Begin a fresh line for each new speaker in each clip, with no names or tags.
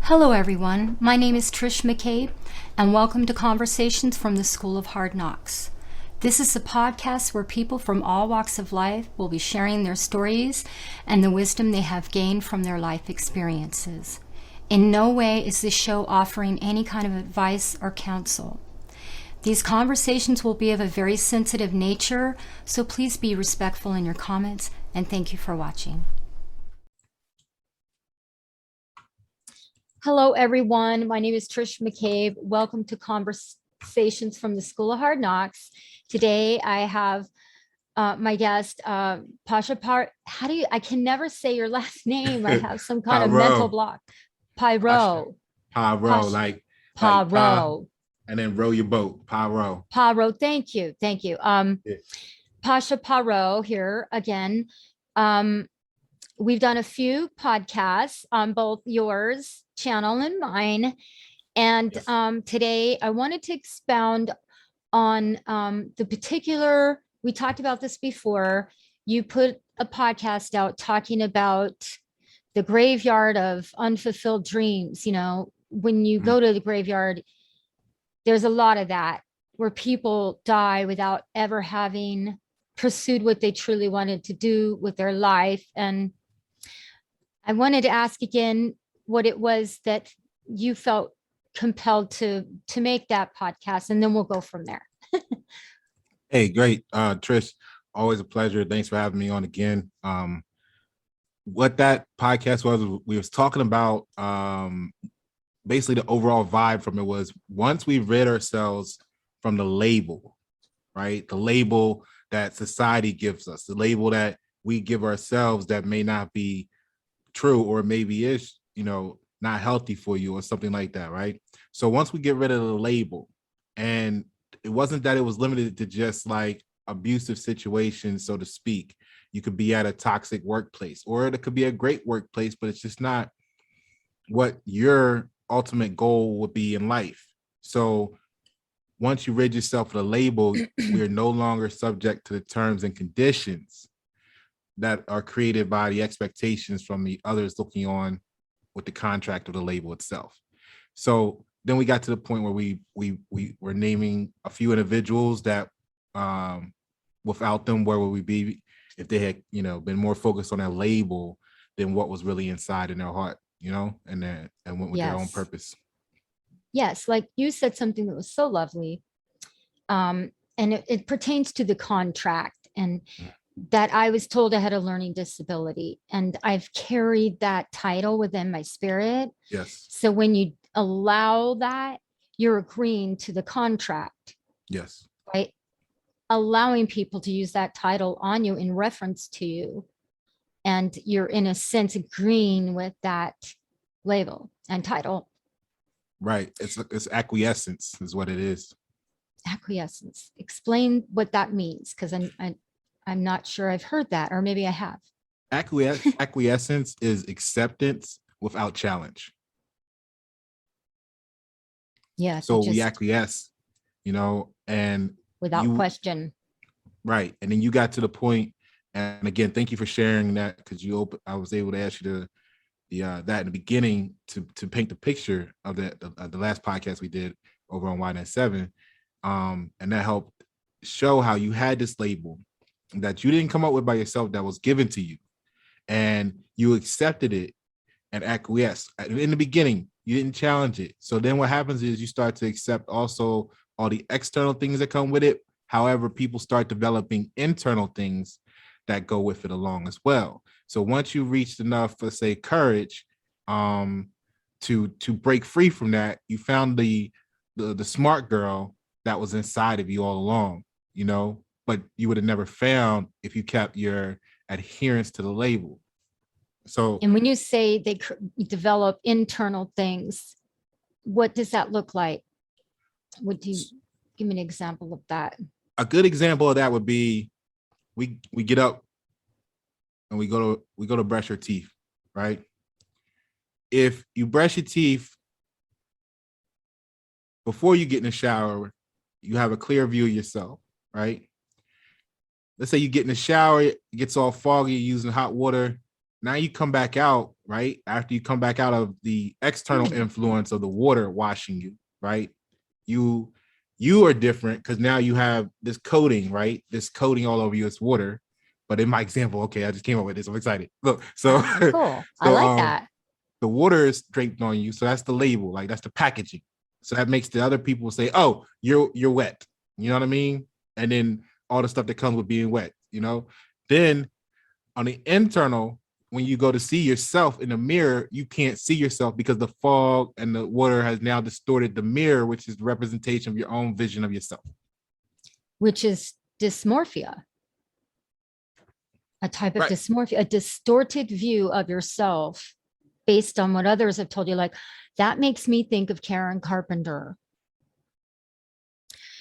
Hello, everyone. My name is Trish McCabe, and welcome to Conversations from the School of Hard Knocks. This is a podcast where people from all walks of life will be sharing their stories and the wisdom they have gained from their life experiences. In no way is this show offering any kind of advice or counsel. These conversations will be of a very sensitive nature, so please be respectful in your comments, and thank you for watching. Hello, everyone. My name is Trish McCabe. Welcome to Conversations from the School of Hard Knocks. Today, I have my guest, Pasha Paroh. I can never say your last name. I have some kind of mental block. Paroh.
Paroh, like
Paroh.
And then row your boat. Paroh.
Paroh. Thank you.
Yeah.
Pasha Paroh here again. We've done a few podcasts on both yours channel and mine. And
Yes.
Today I wanted to expound on the particular, we talked about this before. You put a podcast out talking about the graveyard of unfulfilled dreams. You know, when you go to the graveyard, there's a lot of that where people die without ever having pursued what they truly wanted to do with their life. And I wanted to ask again what it was that you felt compelled to make that podcast, and then we'll go from there.
Hey, great. Trish, always a pleasure. Thanks for having me on again. What that podcast was, we was talking about basically the overall vibe from it was once we rid ourselves from the label, right? The label that society gives us, the label that we give ourselves that may not be true or maybe is, not healthy for you or something like that, right? So once we get rid of the label, and it wasn't that it was limited to just like abusive situations, so to speak. You could be at a toxic workplace, or it could be a great workplace, but it's just not what your ultimate goal would be in life. So once you rid yourself of the label, we are no longer subject to the terms and conditions that are created by the expectations from the others looking on with the contract of the label itself. So then we got to the point where we were naming a few individuals that without them, where would we be if they had, been more focused on that label than what was really inside in their heart, and went with their own purpose.
Yes, like you said something that was so lovely. And it pertains to the contract, and that I was told I had a learning disability, and I've carried that title within my spirit.
Yes.
So when you allow that, you're agreeing to the contract.
Yes.
Right? Allowing people to use that title on you in reference to you. And you're in a sense agreeing with that label and title.
Right. It's acquiescence is what it is.
Acquiescence. Explain what that means, because I'm not sure I've heard that, or maybe I have.
Acquiescence is acceptance without challenge.
Yeah.
So we acquiesce, and
without question.
Right. And then you got to the point, and again, thank you for sharing that, because I was able to ask you that in the beginning to paint the picture of the last podcast we did over on Y97. And that helped show how you had this label that you didn't come up with by yourself, that was given to you, and you accepted it and acquiesced. In the beginning, you didn't challenge it. So then what happens is you start to accept also all the external things that come with it. However, people start developing internal things that go with it along as well. So once you reached enough, let's say, courage to break free from that, you found the smart girl that was inside of you all along, but you would have never found if you kept your adherence to the label. So,
and when you say they develop internal things, what does that look like? Would you give me an example of that?
A good example of that would be we get up and we go to brush our teeth, right? If you brush your teeth before you get in the shower, you have a clear view of yourself, right? Let's say you get in the shower, it gets all foggy, you're using hot water. now you come back out, right? After you come back out of the external influence of the water washing you, right? You are different because now you have this coating, right? This coating all over you. It's water. But in my example, okay, I just came up with this. I'm excited. Look, so
Cool. I
so
like that.
the water is draped on you, so that's the label, like that's the packaging. So that makes the other people say, "Oh, you're wet." You know what I mean? And then all the stuff that comes with being wet. Then on the internal, when you go to see yourself in the mirror, you can't see yourself because the fog and the water has now distorted the mirror, which is the representation of your own vision of yourself.
Which is dysmorphia. A type of
Right.
dysmorphia, a distorted view of yourself based on what others have told you. Like, that makes me think of Karen Carpenter.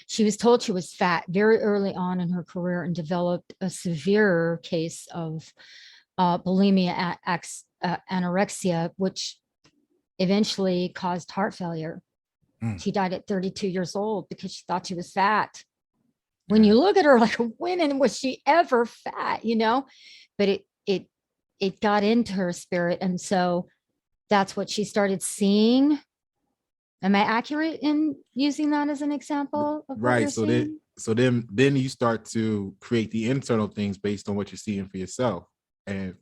She was told she was fat very early on in her career and developed a severe case of bulimia, anorexia, which eventually caused heart failure. She died at 32 years old because she thought she was fat. When you look at her, like, when was she ever fat, But it got into her spirit. And so that's what she started seeing. Am I accurate in using that as an example of
right?
So
then you start to create the internal things based on what you're seeing for yourself. And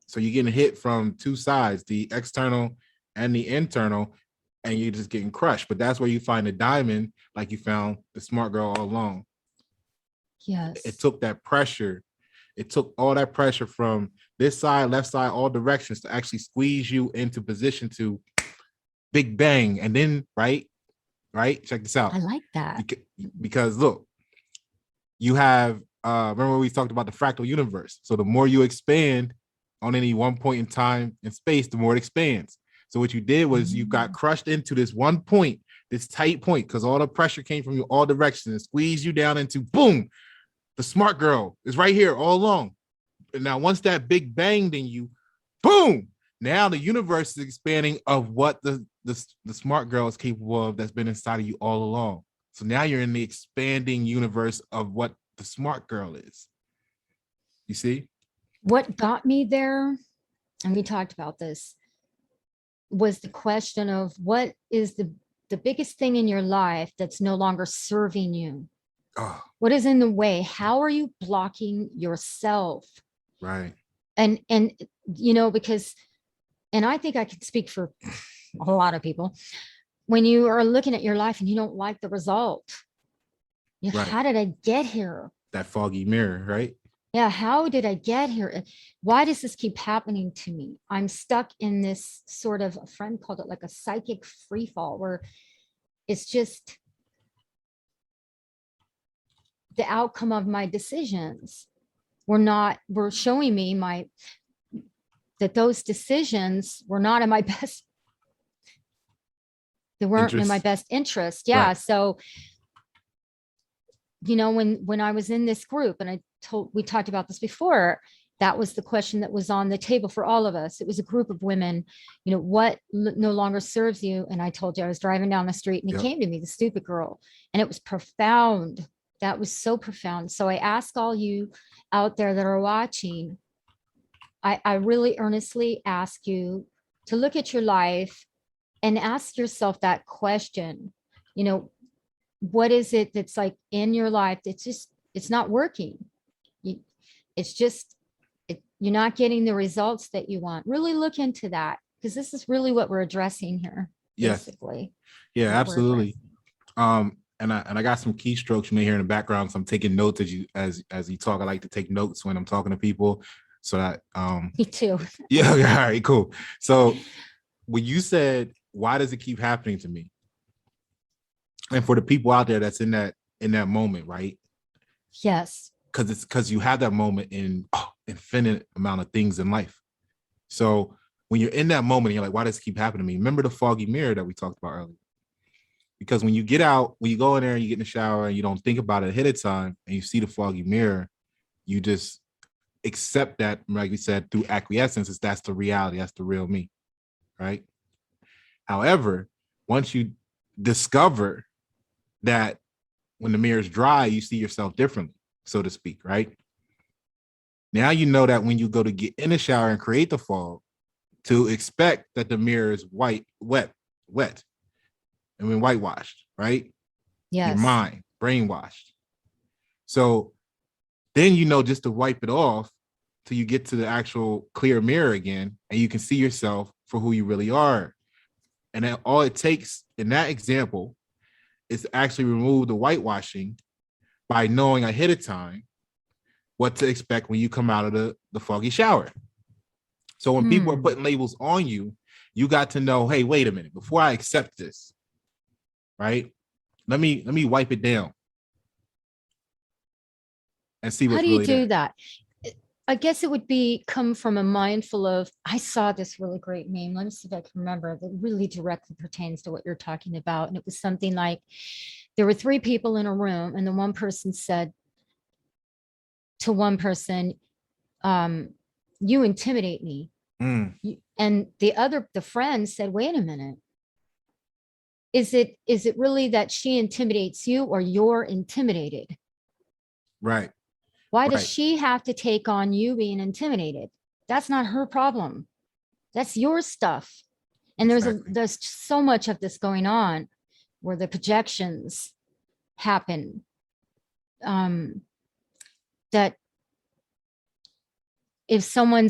so you're getting hit from two sides, the external and the internal, and you're just getting crushed. But that's where you find the diamond, like you found the smart girl all along.
Yes.
It took that pressure. It took all that pressure from this side, left side, all directions to actually squeeze you into position to big bang. And then, right? Check this out.
I like that.
Because look, you have, remember we talked about the fractal universe. So the more you expand on any one point in time and space, the more it expands. So what you did was you got crushed into this one point, this tight point, because all the pressure came from you all directions and squeezed you down into, boom, the smart girl is right here all along. And now once that big banged in you, boom, now the universe is expanding of what the smart girl is capable of that's been inside of you all along. So now you're in the expanding universe of what the smart girl is. You see?
What got me there, and we talked about this, was the question of what is the biggest thing in your life that's no longer serving you?
Oh,
What is in the way? How are you blocking yourself?
right.
And because, and I think I can speak for a lot of people, when you are looking at your life and you don't like the result,
Right.
How did I get here?
That foggy mirror, right?
Yeah, how did I get here? Why does this keep happening to me? I'm stuck in this sort of, a friend called it like a psychic free fall, where it's just the outcome of my decisions were showing me that those decisions were not in my best, they weren't in my best interest. Yeah. Right. So, when I was in this group, and we talked about this before, that was the question that was on the table for all of us. It was a group of women, what no longer serves you? And I told you, I was driving down the street and it came to me, the stupid girl. And it was profound. That was so profound. So I ask all you out there that are watching, I really earnestly ask you to look at your life and ask yourself that question. What is it that's like in your life that's just, it's not working? It's just, you're not getting the results that you want. Really look into that, because this is really what we're addressing here.
Yes.
Basically.
Yeah, absolutely. And I got some keystrokes you may hear in the background. So I'm taking notes as you talk. I like to take notes when I'm talking to people. So that
me too.
Yeah, all right, cool. So when you said, why does it keep happening to me? And for the people out there that's in that moment, right?
Yes.
Because you have that moment in infinite amount of things in life. So when you're in that moment, you're like, why does it keep happening to me? Remember the foggy mirror that we talked about earlier? Because when you get out, when you go in there and you get in the shower and you don't think about it ahead of time and you see the foggy mirror, you just accept that, like we said, through acquiescence, that's the reality, that's the real me, right? However, once you discover that when the mirror is dry, you see yourself differently, so to speak, right? Now you know that when you go to get in the shower and create the fog, to expect that the mirror is wet, and when whitewashed, right? Your
Yes.
mind brainwashed. So then you know just to wipe it off till you get to the actual clear mirror again, and you can see yourself for who you really are. And then all it takes in that example is to actually remove the whitewashing by knowing ahead of time what to expect when you come out of the foggy shower. So when people are putting labels on you, you got to know, hey, wait a minute, before I accept this, right? Let me wipe it down and see
How
what's
do you
really
do
there.
that? I guess it would be come from a mindful of, I saw this really great meme. Let me see if I can remember that really directly pertains to what you're talking about. And it was something like there were three people in a room, and the one person said to one person, you intimidate me. And the friend said, wait a minute. Is it really that she intimidates you or you're intimidated?
Right.
Why does
Right.
she have to take on you being intimidated? That's not her problem. That's your stuff. And
Exactly.
there's so much of this going on where the projections happen, that if someone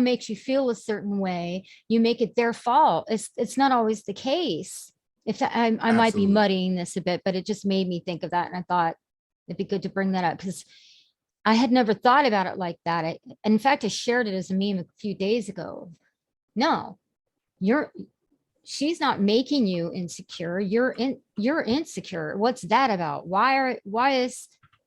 makes you feel a certain way, you make it their fault. It's not always the case. If I might be
Absolutely.
muddying this a bit, but it just made me think of that, and I thought it'd be good to bring that up because I had never thought about it like that. In fact, I shared it as a meme a few days ago. No, she's not making you insecure. You're insecure. What's that about? Why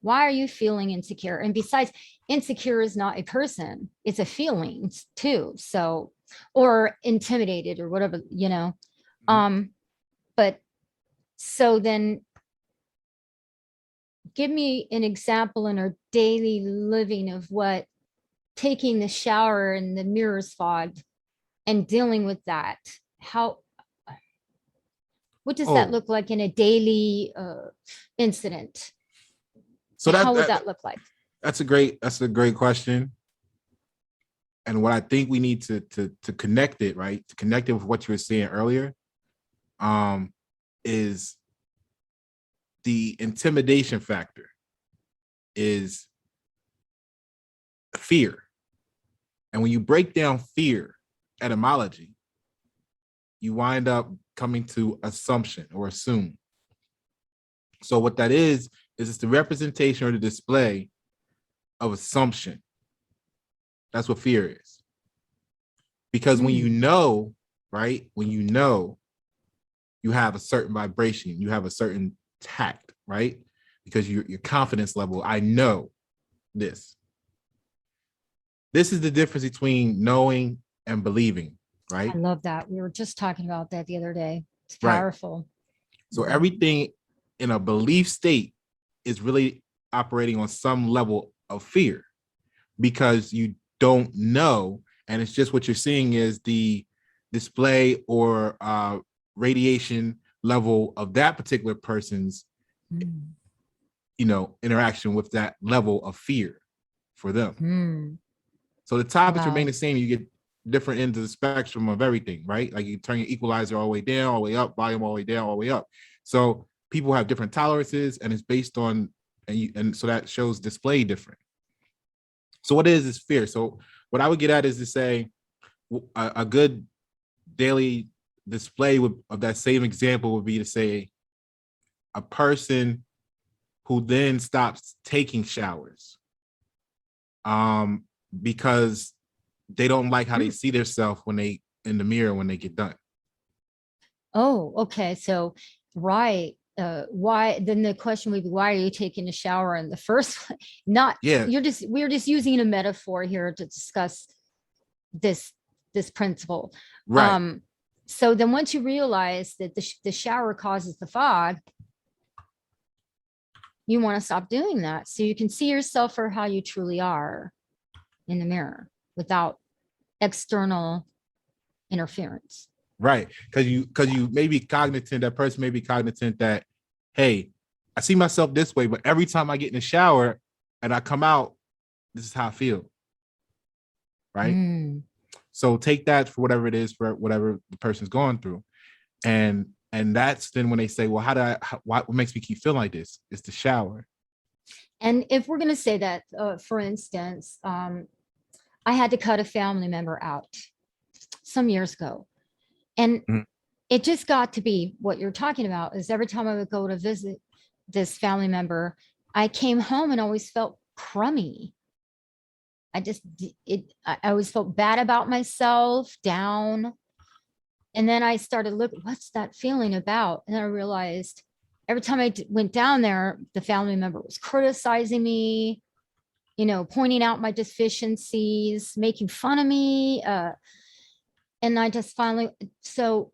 are you feeling insecure? And besides, insecure is not a person, it's a feeling too. So, or intimidated or whatever, but so then give me an example in our daily living of what taking the shower and the mirrors fogged and dealing with that. What does that
Oh,
look like in a daily incident?
so
How would that look like?
that's a great question. And what I think we need to connect it, right? To connect it with what you were saying earlier, is the intimidation factor is fear. And when you break down fear etymology, you wind up coming to assumption or assume. So what that is it's the representation or the display of assumption. That's what fear is. Because when you know, right, when you know, you have a certain vibration, you have a certain tact, right? Because your confidence level, I know this. This is the difference between knowing and believing, right?
I love that. We were just talking about that the other day. It's
Right.
powerful.
So everything in a belief state is really operating on some level of fear because you don't know. And it's just what you're seeing is the display or radiation level of that particular person's, interaction with that level of fear for them. So the topics remain the same. You get different ends of the spectrum of everything, right? Like you turn your equalizer all the way down, all the way up, volume all the way down, all the way up. So people have different tolerances, and it's based on, and so that shows display different. So what is fear? So what I would get at is to say a good daily display of that same example would be to say a person who then stops taking showers because they don't like how they see themselves when they in the mirror when they get done.
Oh, okay. So, right. Why then the question would be, why are you taking a shower in the first place? Not we're just using a metaphor here to discuss this principle.
Right.
So then once you realize that the shower causes the fog, you want to stop doing that so you can see yourself for how you truly are in the mirror without external interference.
Right. Because you may be cognizant, that person may be cognizant that, hey, I see myself this way, but every time I get in the shower and I come out, this is how I feel. Right.
Mm.
So take that for whatever it is, for whatever the person's going through. And that's then when they say, well, what makes me keep feeling like this? It's the shower.
And if we're going to say that, for instance, I had to cut a family member out some years ago. And it just got to be what you're talking about, is every time I would go to visit this family member, I came home and always felt crummy. I always felt bad about myself, down. And then I started looking, what's that feeling about? And then I realized every time I went down there, the family member was criticizing me, pointing out my deficiencies, making fun of me. And I just finally, so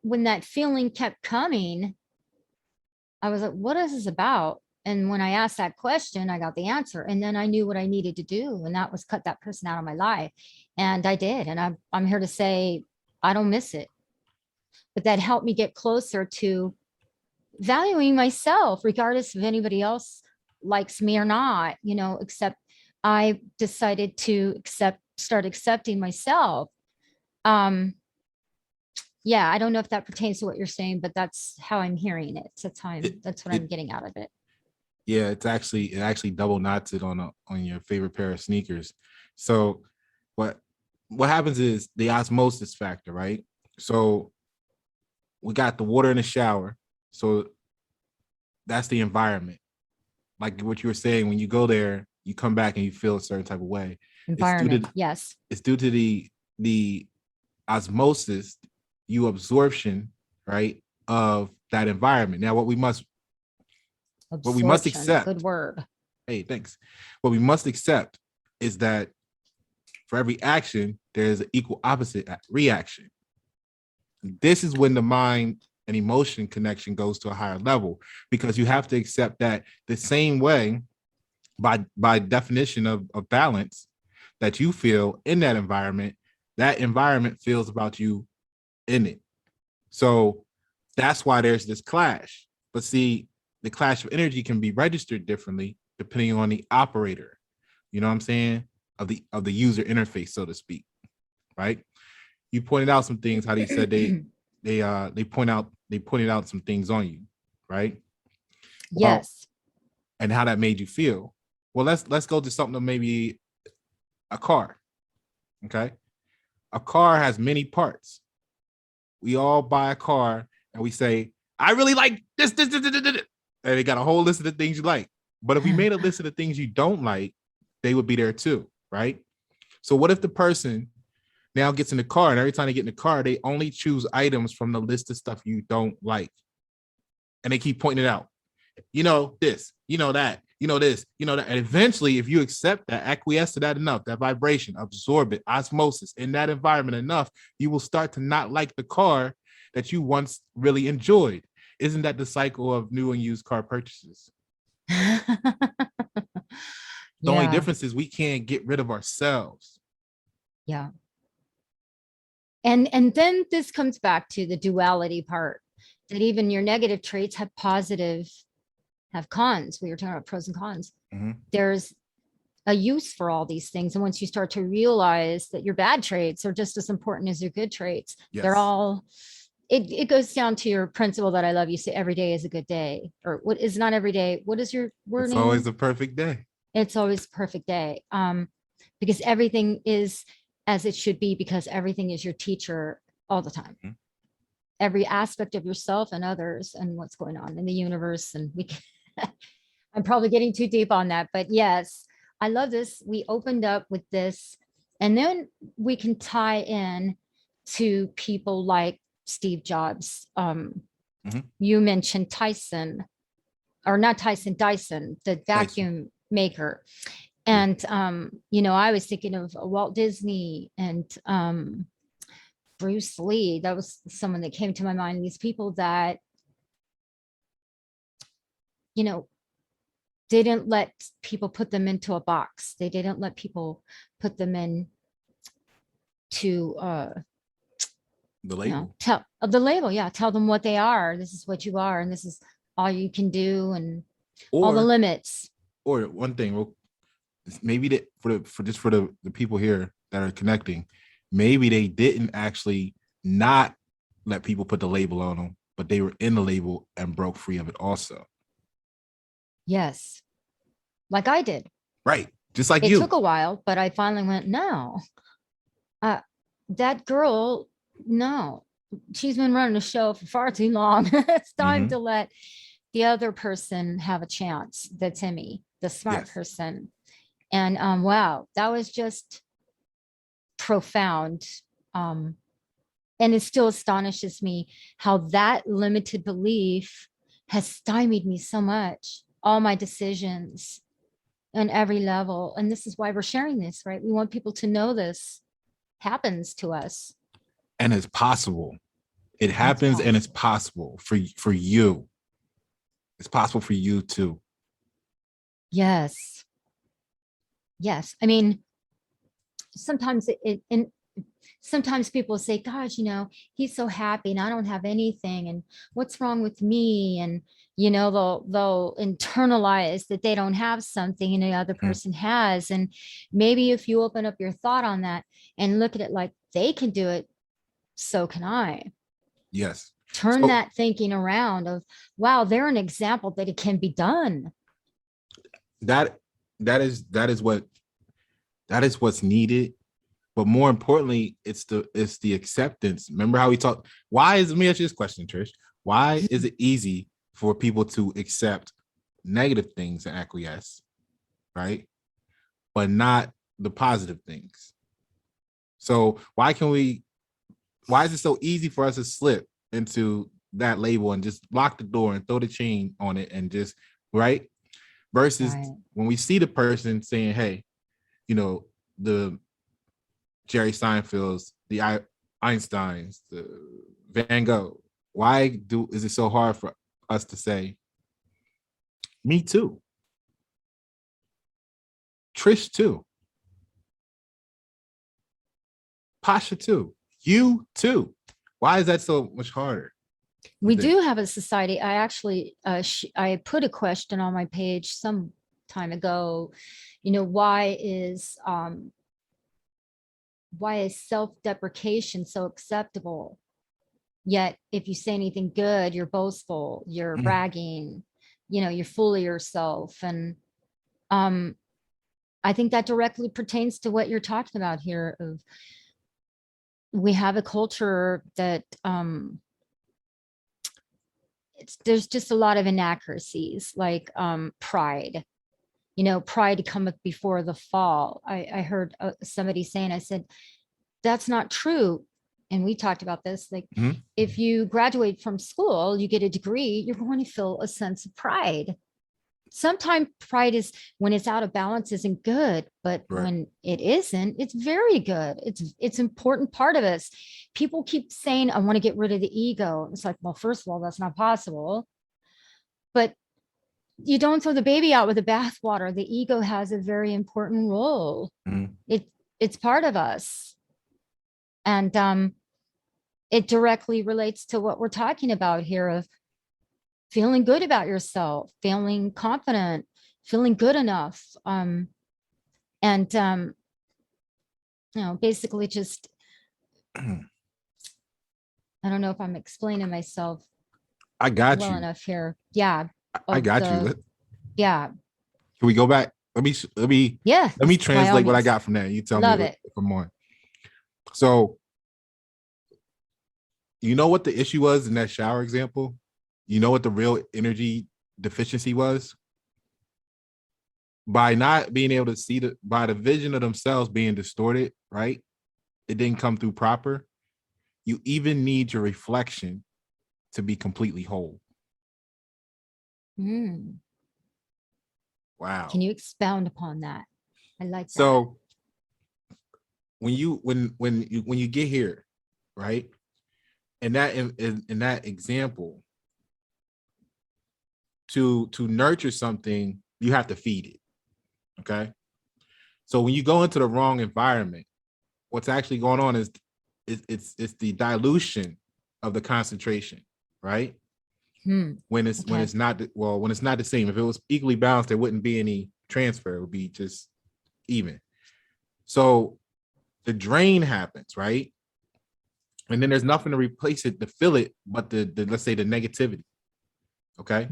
when that feeling kept coming, I was like, what is this about? And when I asked that question, I got the answer. And then I knew what I needed to do. And that was cut that person out of my life. And I did. And I'm here to say, I don't miss it. But that helped me get closer to valuing myself, regardless if anybody else likes me or not, except I decided to start accepting myself. Yeah, I don't know if that pertains to what you're saying, but that's how I'm hearing it. That's what I'm getting out of it.
Yeah, it actually double knots it on your favorite pair of sneakers. So what happens is the osmosis factor, right? So we got the water in the shower. So that's the environment. Like what you were saying, when you go there, you come back and you feel a certain type of way.
Environment, yes.
It's due to the osmosis, absorption, right, of that environment. Now, what we must accept.
Good word.
Hey, thanks. What we must accept is that for every action, there's an equal opposite reaction. This is when the mind and emotion connection goes to a higher level, because you have to accept that the same way, by definition of balance, that you feel in that environment feels about you in it. So that's why there's this clash. But see, the clash of energy can be registered differently depending on the operator, you know what I'm saying, of the user interface, so to speak, right? You pointed out some things, how they said they pointed out some things on you, right?
Yes.
And how that made you feel. Well, let's go to something, maybe a car. Okay. A car has many parts. We all buy a car and we say, I really like this. And they got a whole list of the things you like. But if we made a list of the things you don't like, they would be there too, right? So what if the person now gets in the car, and every time they get in the car, they only choose items from the list of stuff you don't like. And they keep pointing it out. This, that, this, that. And eventually, if you accept that, acquiesce to that enough, that vibration, absorb it, osmosis in that environment enough, you will start to not like the car that you once really enjoyed. Isn't that the cycle of new and used car purchases? The only difference is we can't get rid of ourselves.
Yeah. And then this comes back to the duality part, that even your negative traits have cons. We were talking about pros and cons. Mm-hmm. There's a use for all these things. And once you start to realize that your bad traits are just as important as your good traits, they're all, it goes down to your principle that I love. You say every day is a good day, or what is not every day. What is your word?
It's always a perfect day.
It's always a perfect day. Because everything is as it should be, because everything is your teacher all the time. Mm-hmm. Every aspect of yourself and others and what's going on in the universe. And I'm probably getting too deep on that, but yes, I love this. We opened up with this, and then we can tie in to people like Steve Jobs. Mm-hmm. You mentioned Dyson, the vacuum maker. And, I was thinking of Walt Disney and Bruce Lee. That was someone that came to my mind. These people that, didn't let people put them into a box. They didn't let people put them in to
the label.
The label. Yeah. Tell them what they are. This is what you are. And this is all you can do. And all the limits.
Or one thing, maybe that for the people here that are connecting, maybe they didn't actually not let people put the label on them, but they were in the label and broke free of it also.
Yes. Like I did.
Right. Just like
It
you.
took a while, but I finally went, no, that girl, no, she's been running a show for far too long. It's time to let the other person have a chance. That's Timmy, the smart person. And wow, that was just profound. And it still astonishes me how that limited belief has stymied me so much, all my decisions on every level. And this is why we're sharing this, right? We want people to know this happens to us.
And it's possible. It happens and it's possible for you. It's possible for you too.
Yes. Yes. I mean, sometimes sometimes people say, gosh, he's so happy and I don't have anything. And what's wrong with me? And, they'll internalize that they don't have something and the other person has. And maybe if you open up your thought on that and look at it like they can do it, so can I.
Yes.
Turn that thinking around of, wow, they're an example that it can be done.
That is what's needed. But more importantly, it's the acceptance. Remember how we talked? Let me ask you this question, Trish. Why is it easy for people to accept negative things and acquiesce, right? But not the positive things? So why is it so easy for us to slip into that label and just lock the door and throw the chain on it and just, right? Versus when we see the person saying, hey, the Jerry Seinfelds, the Einsteins, the Van Gogh, why is it so hard for us to say, me too? Trish too. Pasha too. You too. Why is that so much harder?
We do have a society. I actually, I put a question on my page some time ago. Why is self-deprecation so acceptable? Yet, if you say anything good, you're boastful, you're bragging, you're full of yourself. And I think that directly pertains to what you're talking about here. Of we have a culture that there's just a lot of inaccuracies, like pride. Pride cometh before the fall. I heard somebody saying, I said, that's not true. And we talked about this, like if you graduate from school, you get a degree, you're going to feel a sense of pride. Sometimes pride is, when it's out of balance, isn't good, but when it isn't, it's very good. It's important part of us. People keep saying, I want to get rid of the ego. It's like, well, first of all, that's not possible. But you don't throw the baby out with the bathwater. The ego has a very important role. It's part of us. And it directly relates to what we're talking about here of feeling good about yourself, feeling confident, feeling good enough. Basically just, I don't know if I'm explaining myself
I got
well
you
enough here. Yeah.
I got you.
Yeah.
Can we go back? Let me translate what I got from that. You tell me for more. So, you know what the issue was in that shower example? You know what the real energy deficiency was? By not being able to see by the vision of themselves being distorted, right? It didn't come through proper. You even need your reflection to be completely whole. Wow.
Can you expound upon that? I like that.
So when you get here, right? And that in that example, to nurture something, you have to feed it. Okay. So when you go into the wrong environment, what's actually going on is it's the dilution of the concentration, right? When it's not the same. If it was equally balanced, there wouldn't be any transfer. It would be just even. So the drain happens, right? And then there's nothing to replace it, to fill it, but the let's say the negativity. Okay.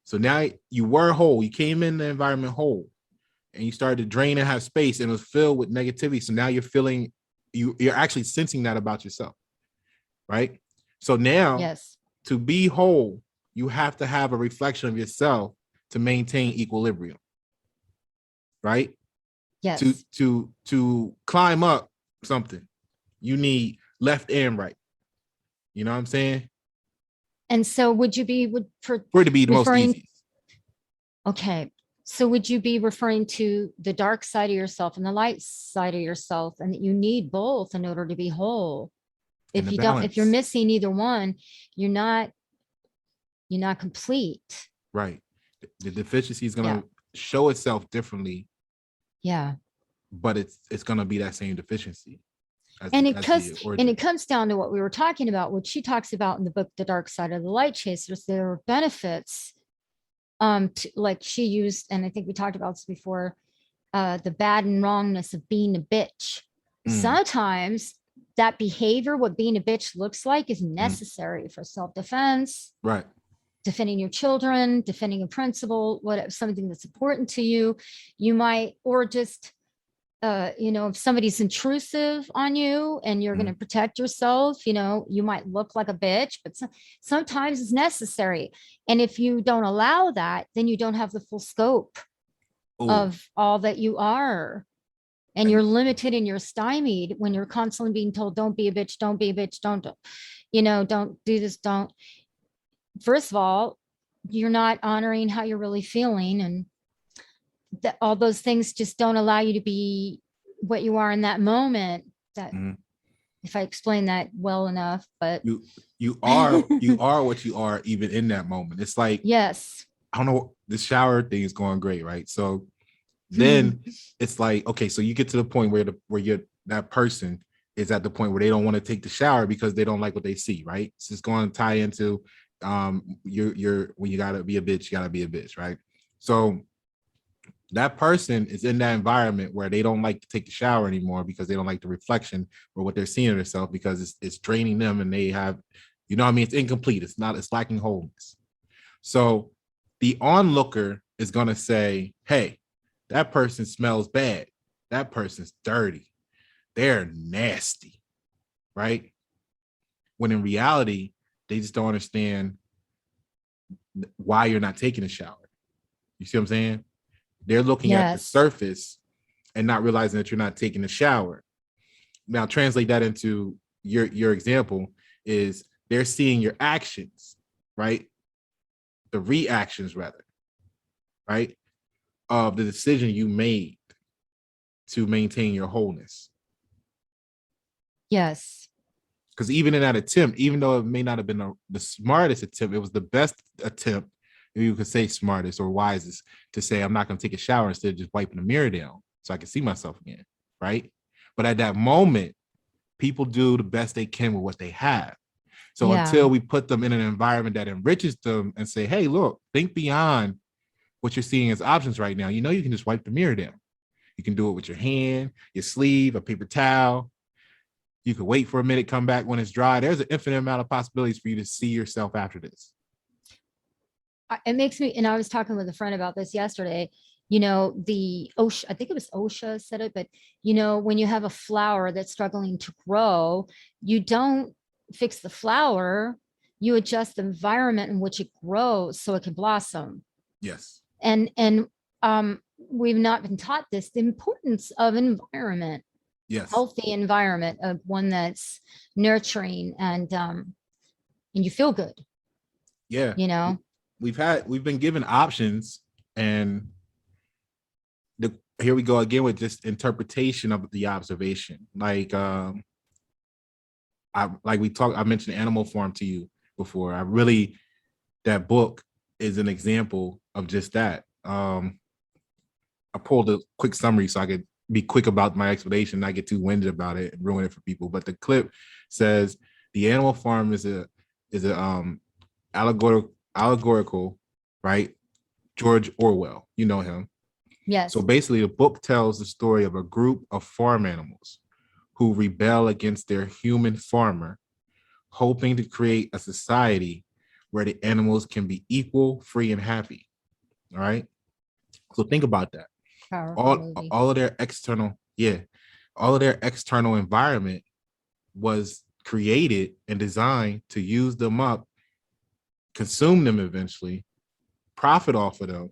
So now you were whole. You came in the environment whole, and you started to drain and have space, and it was filled with negativity. So now you're feeling, you're actually sensing that about yourself, right? So now
Yes.
to be whole, you have to have a reflection of yourself to maintain equilibrium, right?
Yes.
To climb up something, you need left and right. You know what I'm saying?
And so would you be
For it to be the most easy.
Okay. So would you be referring to the dark side of yourself and the light side of yourself, and that you need both in order to be whole? If you don't, if you're missing either one, you're not complete.
Right. The deficiency is going to show itself differently.
Yeah.
But it's going to be that same deficiency.
And it comes down to what we were talking about, what she talks about in the book, The Dark Side of the Light Chasers. There are benefits, like she used, and I think we talked about this before, the bad and wrongness of being a bitch. Sometimes that behavior, what being a bitch looks like, is necessary for self-defense.
Right.
Defending your children, defending a principle, something that's important to you. You might, or just, if somebody's intrusive on you and you're going to protect yourself, you might look like a bitch, but sometimes it's necessary. And if you don't allow that, then you don't have the full scope of all that you are. And you're limited and you're stymied when you're constantly being told, don't be a bitch, don't be a bitch, don't do this, don't. First of all, you're not honoring how you're really feeling, and all those things just don't allow you to be what you are in that moment. That if I explain that well enough, but
you are what you are even in that moment. It's like,
yes,
I don't know, the shower thing is going great, right? So then it's like, okay, so you get to the point where that person is at the point where they don't want to take the shower because they don't like what they see, right? So it's going to tie into you're when you gotta be a bitch, you gotta be a bitch, right? So that person is in that environment where they don't like to take the shower anymore because they don't like the reflection or what they're seeing of themselves, because it's draining them, and they have, it's incomplete. It's lacking wholeness. So the onlooker is going to say, hey, that person smells bad. That person's dirty. They're nasty, right? When in reality, they just don't understand why you're not taking a shower. You see what I'm saying? They're looking at the surface and not realizing that you're not taking a shower. Now, translate that into your example is they're seeing your actions, right? The reactions, rather, right? Of the decision you made to maintain your wholeness.
Yes.
Because even in that attempt, even though it may not have been the smartest attempt, it was the best attempt, if you could say smartest or wisest, to say, I'm not going to take a shower instead of just wiping the mirror down so I can see myself again, right? But at that moment, people do the best they can with what they have. So until we put them in an environment that enriches them and say, hey, look, think beyond what you're seeing as options right now. You can just wipe the mirror down. You can do it with your hand, your sleeve, a paper towel. You could wait for a minute, come back when it's dry. There's an infinite amount of possibilities for you to see yourself after this.
It makes me, and I was talking with a friend about this yesterday, the OSHA, I think it was OSHA said it, but when you have a flower that's struggling to grow, you don't fix the flower, you adjust the environment in which it grows so it can blossom.
Yes.
And we've not been taught this, the importance of environment.
Yes.
Healthy environment, of one that's nurturing and you feel good.
Yeah. We've been given options, and here we go again with just interpretation of the observation. Like I mentioned Animal Farm to you before. That book is an example of just that. I pulled a quick summary so I could be quick about my explanation, not get too winded about it and ruin it for people. But the clip says the Animal Farm is a allegorical, right? George Orwell, you know him.
Yes.
So basically, the book tells the story of a group of farm animals who rebel against their human farmer, hoping to create a society where the animals can be equal, free, and happy. All right. So think about that.
Powerful
All
movie.
all of their external, yeah, all of their external environment was created and designed to use them up, consume them eventually, profit off of them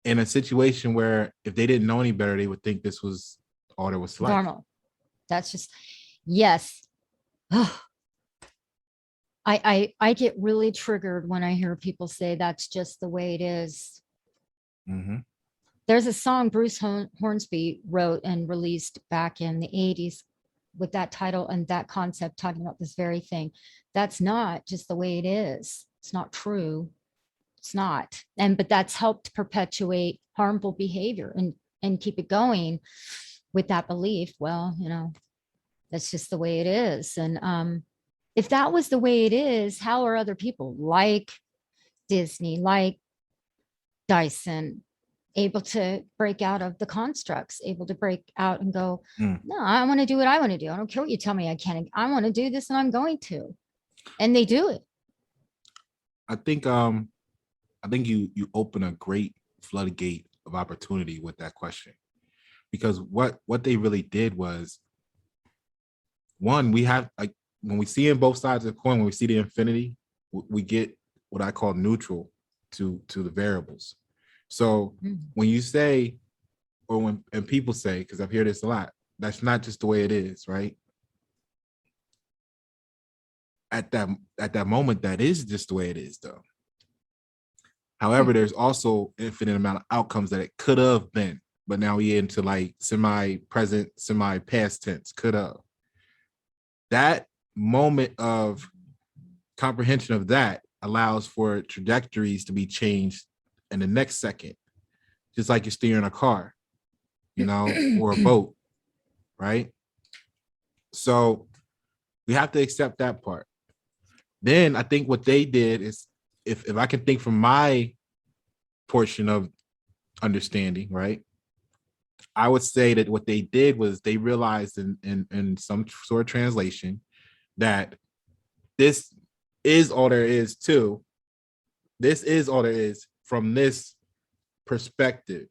in a situation where if they didn't know any better, they would think this was all there was to life.
Normal. That's just, yes. I get really triggered when I hear people say that's just the way it is.
Mhm.
There's a song Bruce Hornsby wrote and released back in the 80s with that title and that concept, talking about this very thing. That's not just the way it is. It's not true. It's not. But that's helped perpetuate harmful behavior and keep it going with that belief. Well, that's just the way it is. And if that was the way it is, how are other people like Disney, like Dyson, able to break out of the constructs, able to break out and go, no, I want to do what I want to do. I don't care what you tell me I can't. I want to do this and I'm going to. And they do it.
I think you open a great floodgate of opportunity with that question, because what they really did was, one, we have, like, when we see in both sides of the coin, when we see the infinity, we get what I call neutral to the variables. So when you say, or when and people say, because I've heard this a lot, that's not just the way it is, right? At that moment, that is just the way it is, though. However, there's also infinite amount of outcomes that it could have been, but now we into like semi-present, semi-past tense, could have. That moment of comprehension of that allows for trajectories to be changed in the next second, just like you're steering a car, or a boat, right? So we have to accept that part. Then I think what they did is, if I can think from my portion of understanding, right, I would say that what they did was they realized in some sort of translation that this is all there is to, this is all there is from this perspective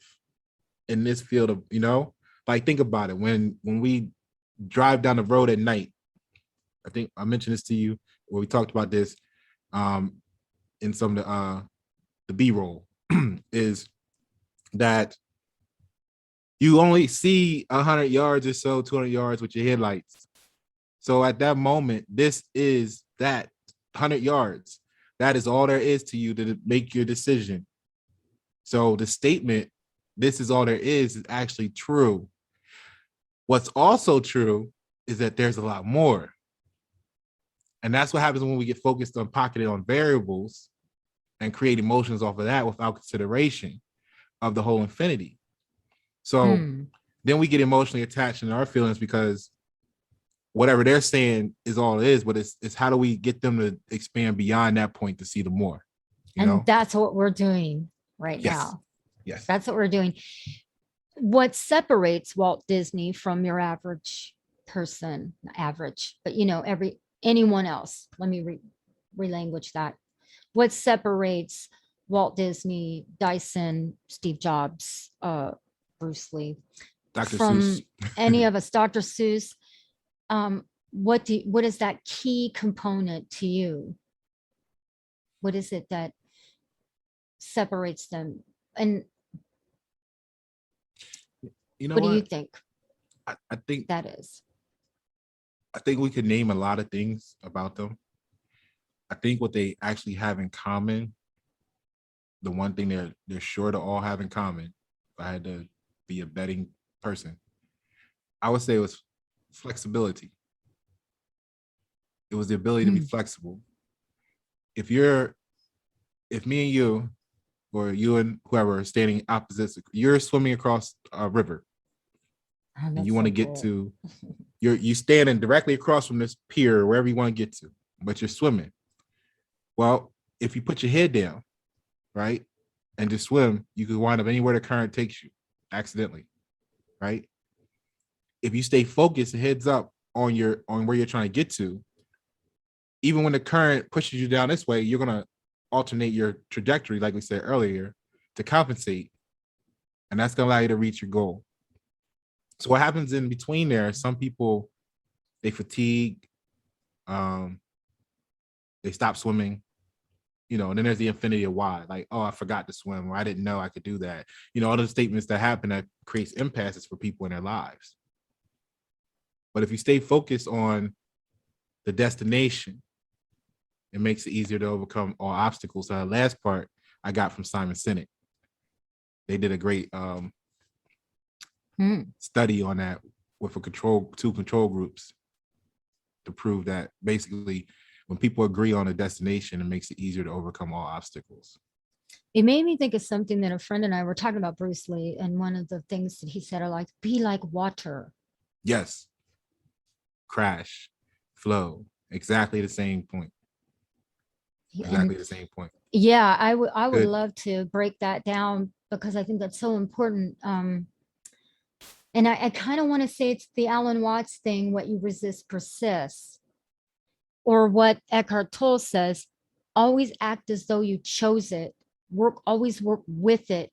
in this field of, like, think about it. When we drive down the road at night, I think I mentioned this to you, where we talked about this in some of the B-roll, is that you only see 100 yards or so, 200 yards with your headlights. So at that moment, this is that 100 yards. That is all there is to you to make your decision. So the statement, this is all there is actually true. What's also true is that there's a lot more. And that's what happens when we get focused on pocketed on variables and create emotions off of that without consideration of the whole infinity. So then we get emotionally attached in our feelings because whatever they're saying is all it is, but it's how do we get them to expand beyond that point to see the more,
and that's what we're doing right now.
Yes.
That's what we're doing. What separates Walt Disney from your average person, average, but anyone else, let me relanguage that. What separates Walt Disney, Dyson, Steve Jobs, Bruce Lee,
Dr.
from
Seuss.
any of us, Dr. Seuss? What is that key component to you? What is it that separates them? And what do you think?
I think
that is.
I think we could name a lot of things about them. I think what they actually have in common, the one thing they're sure to all have in common, if I had to be a betting person, I would say it was flexibility. It was the ability to be flexible. If me and you, or you and whoever are standing opposite, you're swimming across a river, and you want to get to, you standing directly across from this pier, wherever you want to get to, but you're swimming. Well, if you put your head down, right, and just swim, you could wind up anywhere the current takes you accidentally, right? If you stay focused, heads up on where you're trying to get to, even when the current pushes you down this way, you're gonna alternate your trajectory, like we said earlier, to compensate, and that's gonna allow you to reach your goal. So what happens in between there? Some people, they fatigue, they stop swimming, and then there's the infinity of why, like, oh, I forgot to swim, or I didn't know I could do that. All those statements that happen that creates impasses for people in their lives. But if you stay focused on the destination, it makes it easier to overcome all obstacles. So the last part I got from Simon Sinek. They did a great study on that with two control groups to prove that basically when people agree on a destination, it makes it easier to overcome all obstacles.
It made me think of something that a friend and I were talking about, Bruce Lee, and one of the things that he said are like, be like water.
Yes. Crash, flow, exactly the same point. Exactly the same point.
Yeah, I would love to break that down because I think that's so important. And I kind of want to say it's the Alan Watts thing, what you resist persists. Or what Eckhart Tolle says, always act as though you chose it. Always work with it.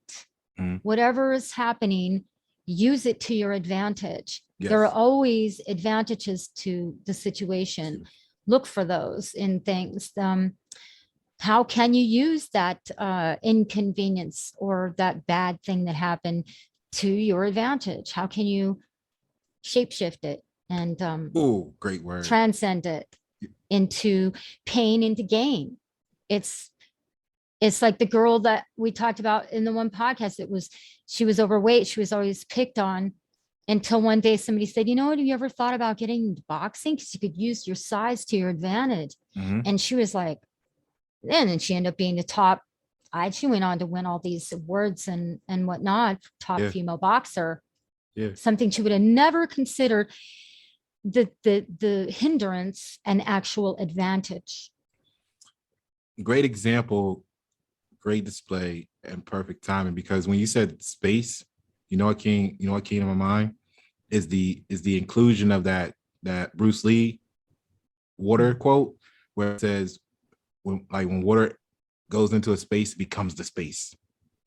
Whatever is happening, use it to your advantage. Yes. There are always advantages to the situation. Look for those in things. How can you use that inconvenience or that bad thing that happened to your advantage? How can you shapeshift it and
great word.
Transcend it into pain, into gain? It's like the girl that we talked about in the one podcast. She was overweight. She was always picked on until one day somebody said, have you ever thought about getting into boxing? Because you could use your size to your advantage. And she was like, and she ended up being the top. She went on to win all these awards and whatnot, top female boxer. Something she would have never considered the hindrance and actual advantage.
Great example, great display, and perfect timing. Because when you said space, what came to my mind is the inclusion of that Bruce Lee water quote, where it says, when water goes into a space, it becomes the space,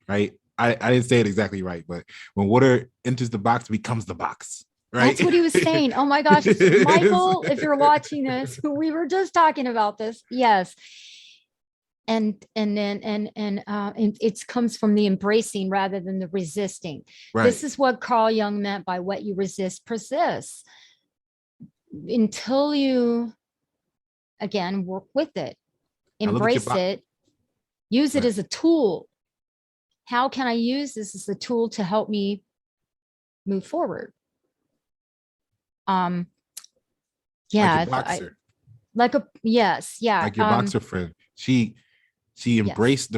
right? I didn't say it exactly right, but when water enters the box, it becomes the box, right?
That's what he was saying. Oh my gosh, Michael, if you're watching this, we were just talking about this. Yes. And it comes from the embracing rather than the resisting. Right. This is what Carl Jung meant by what you resist persists. Until you, again, work with it. Embrace it, use it as a tool. How can I use this as a tool to help me move forward?
Like your boxer.
Like your
boxer friend. She embraced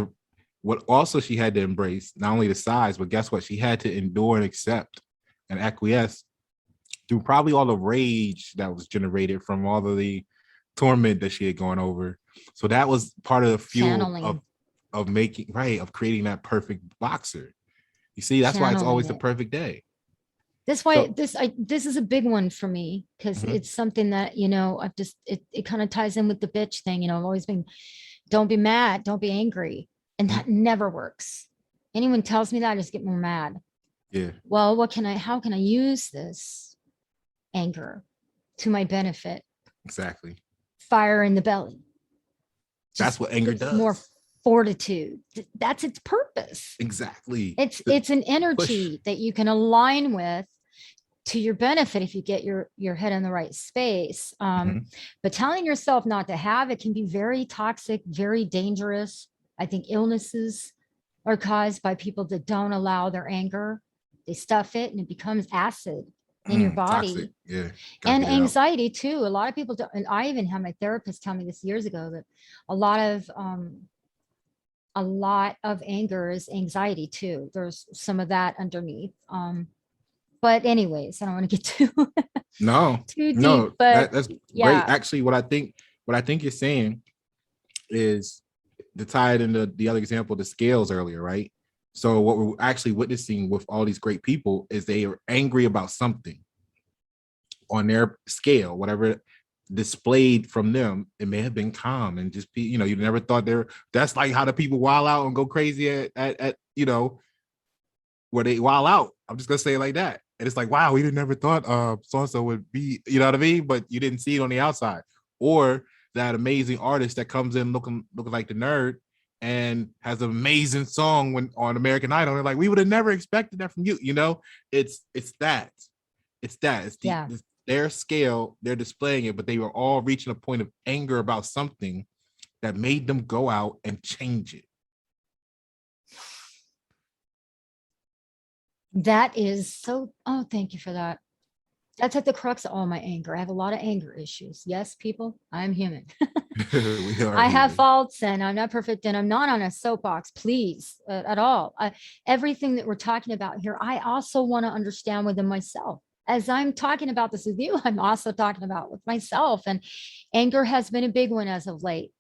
what also she had to embrace, not only the size, but guess what? She had to endure and accept and acquiesce through probably all the rage that was generated from all of the torment that she had gone over. So that was part of the fuel of creating that perfect boxer. You see, that's why it's always the perfect day.
That's why this is a big one for me, because it's something that, I've just, it kind of ties in with the bitch thing. I've always been, don't be mad, don't be angry. And that never works. Anyone tells me that, I just get more mad.
Yeah.
Well, how can I use this anger to my benefit?
Exactly.
Fire in the belly.
That's what anger does.
More fortitude. That's its purpose.
Exactly.
It's an energy that you can align with to your benefit if you get your head in the right space. But telling yourself not to have it can be very toxic, very dangerous. I think illnesses are caused by people that don't allow their anger. They stuff it and it becomes acid in your body.
Toxic. Yeah.
And anxiety too. A lot of people don't, and I even had my therapist tell me this years ago, that a lot of anger is anxiety too. There's some of that underneath. But anyways, I don't want to get too deep. But
that's great. Actually, what I think you're saying is to tie it into the other example, the scales earlier, right? So what we're actually witnessing with all these great people is they are angry about something on their scale, whatever displayed from them. It may have been calm and just be, you never thought that's like how the people wild out and go crazy at where they wild out. I'm just gonna say it like that. And it's like, wow, we never thought so-and-so would be, you know what I mean? But you didn't see it on the outside. Or that amazing artist that comes in looking like the nerd and has an amazing song when on American Idol. They're like, we would have never expected that from you. It's that. It's their scale, they're displaying it, but they were all reaching a point of anger about something that made them go out and change it.
That is so, oh, thank you for that. That's at the crux of all my anger. I have a lot of anger issues. Yes, people, I'm human. I have faults and I'm not perfect and I'm not on a soapbox, please, at all. Everything that we're talking about here, I also want to understand within myself. As I'm talking about this with you, I'm also talking about with myself. And anger has been a big one as of late.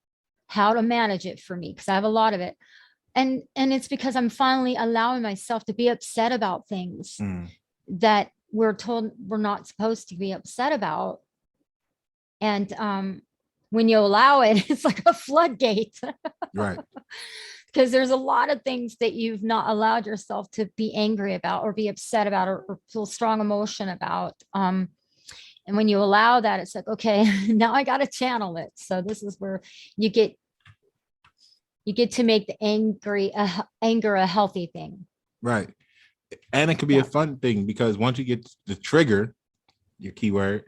How to manage it for me, because I have a lot of it. And it's because I'm finally allowing myself to be upset about things that we're told we're not supposed to be upset about. And when you allow it, it's like a floodgate.
Right.
Because there's a lot of things that you've not allowed yourself to be angry about or be upset about or feel strong emotion about. And when you allow that, it's like, okay, now I got to channel it. So this is where you get to make the anger a healthy thing.
Right. And it could be a fun thing because once you get the trigger, your keyword,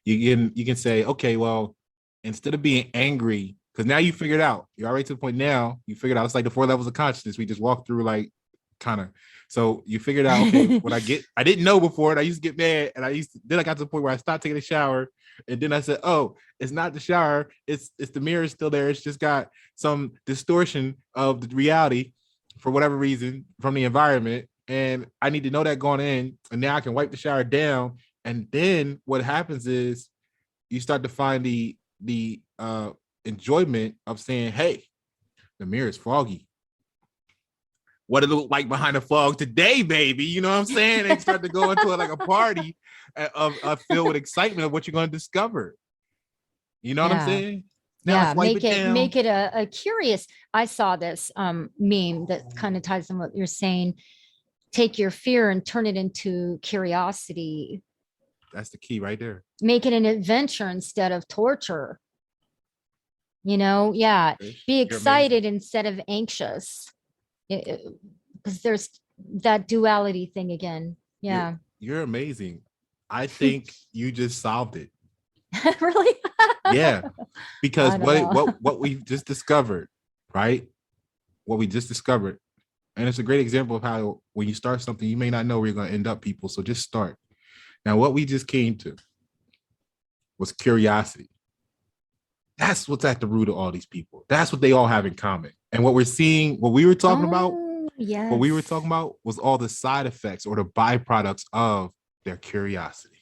you can say, okay, well, instead of being angry, because now you figured out, you're already to the point now, you figured out it's like the 4 levels of consciousness. We just walked through like kind of. So you figured out, okay, I didn't know before, and I used to get mad, and then I got to the point where I stopped taking a shower, and then I said, oh, it's not the shower, it's the mirror still there. It's just got some distortion of the reality for whatever reason from the environment. And I need to know that going in, and now I can wipe the shower down. And then what happens is you start to find the enjoyment of saying, hey, the mirror is foggy. What it look like behind the fog today, baby. You know what I'm saying? And start to go into like a party of filled with excitement of what you're going to discover. You know what I'm saying?
Now make it a curious. I saw this meme that kind of ties in what you're saying. Take your fear and turn it into curiosity.
That's the key right there.
Make it an adventure instead of torture. Be excited instead of anxious. Because there's that duality thing again. Yeah.
You're amazing. I think you just solved it.
Really?
Yeah. Because what we've just discovered, right? What we just discovered. And it's a great example of how when you start something, you may not know where you're going to end up, people. So just start. Now, what we just came to was curiosity. That's what's at the root of all these people. That's what they all have in common. And what we're seeing, what we were talking about was all the side effects or the byproducts of their curiosity.